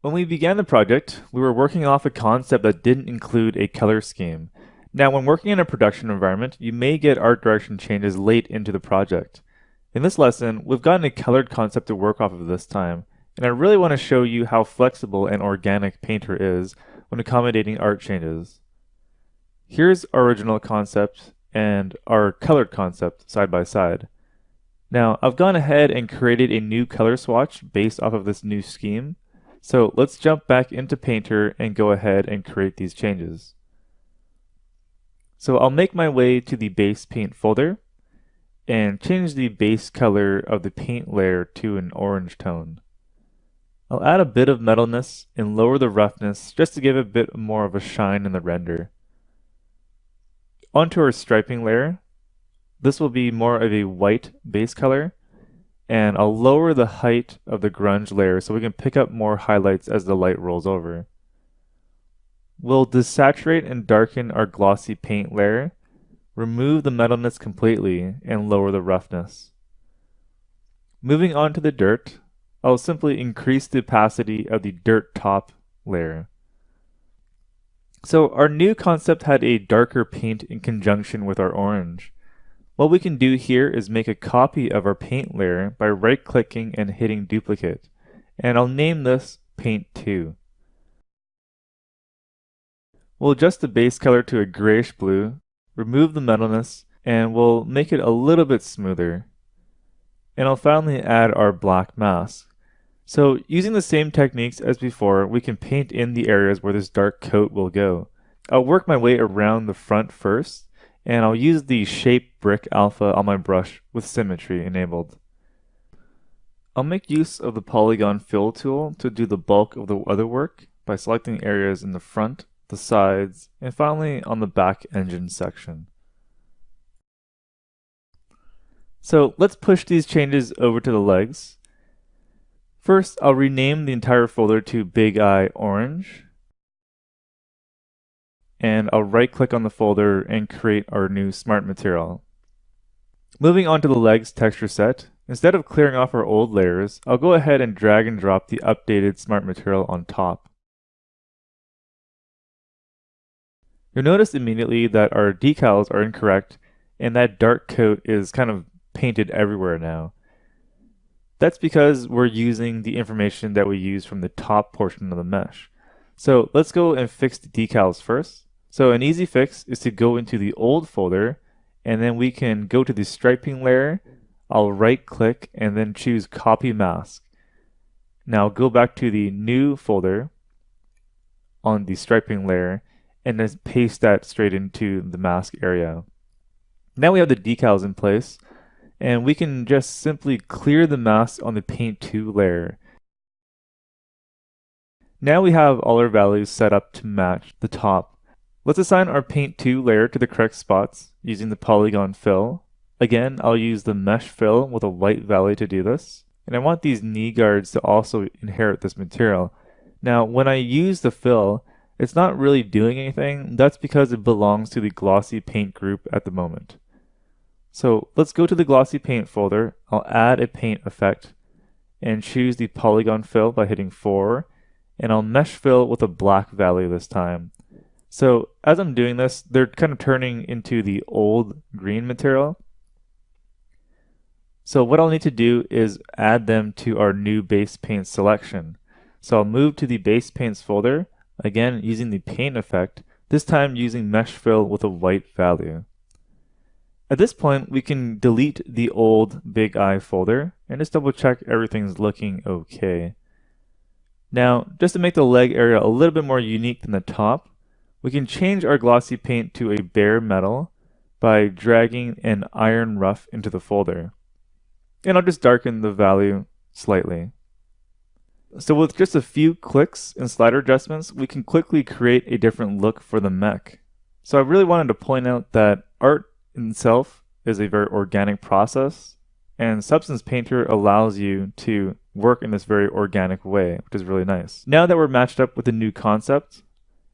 When we began the project, we were working off a concept that didn't include a color scheme. Now, when working in a production environment, you may get art direction changes late into the project. In this lesson, we've gotten a colored concept to work off of this time, and I really want to show you how flexible and organic Painter is when accommodating art changes. Here's our original concept and our colored concept side by side. Now, I've gone ahead and created a new color swatch based off of this new scheme. So let's jump back into Painter and go ahead and create these changes. So I'll make my way to the base paint folder and change the base color of the paint layer to an orange tone. I'll add a bit of metalness and lower the roughness just to give a bit more of a shine in the render. Onto our striping layer, this will be more of a white base color, and I'll lower the height of the grunge layer so we can pick up more highlights as the light rolls over. We'll desaturate and darken our glossy paint layer, remove the metalness completely, and lower the roughness. Moving on to the dirt, I'll simply increase the opacity of the dirt top layer. So our new concept had a darker paint in conjunction with our orange. What we can do here is make a copy of our paint layer by right-clicking and hitting duplicate, and I'll name this Paint 2. We'll adjust the base color to a grayish blue, remove the metalness, and we'll make it a little bit smoother. And I'll finally add our black mask. So using the same techniques as before, we can paint in the areas where this dark coat will go. I'll work my way around the front first, and I'll use the Shape Brick Alpha on my brush with symmetry enabled. I'll make use of the Polygon Fill tool to do the bulk of the other work by selecting areas in the front, the sides, and finally on the back engine section. So let's push these changes over to the legs. First, I'll rename the entire folder to Big Eye Orange, and I'll right-click on the folder and create our new smart material. Moving on to the legs texture set, instead of clearing off our old layers, I'll go ahead and drag and drop the updated smart material on top. You'll notice immediately that our decals are incorrect and that dark coat is kind of painted everywhere now. That's because we're using the information that we use from the top portion of the mesh. So let's go and fix the decals first. So an easy fix is to go into the old folder, and then we can go to the striping layer. I'll right click and then choose copy mask. Now go back to the new folder on the striping layer and then paste that straight into the mask area. Now we have the decals in place, and we can just simply clear the mask on the Paint 2 layer. Now we have all our values set up to match the top. Let's assign our Paint 2 layer to the correct spots using the Polygon Fill. Again, I'll use the Mesh Fill with a white value to do this. And I want these knee guards to also inherit this material. Now, when I use the fill, it's not really doing anything. That's because it belongs to the Glossy Paint group at the moment. So let's go to the Glossy Paint folder. I'll add a paint effect and choose the Polygon Fill by hitting 4, and I'll Mesh Fill with a black value this time. So as I'm doing this, they're kind of turning into the old green material. So what I'll need to do is add them to our new base paint selection. So I'll move to the base paints folder, again using the paint effect, this time using Mesh Fill with a white value. At this point, we can delete the old Big Eye folder and just double check everything's looking okay. Now, just to make the leg area a little bit more unique than the top, we can change our glossy paint to a bare metal by dragging an iron rough into the folder. And I'll just darken the value slightly. So with just a few clicks and slider adjustments, we can quickly create a different look for the mech. So I really wanted to point out that art in itself is a very organic process, and Substance Painter allows you to work in this very organic way, which is really nice. Now that we're matched up with the new concept,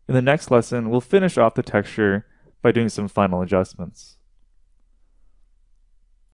in the next lesson we'll finish off the texture by doing some final adjustments.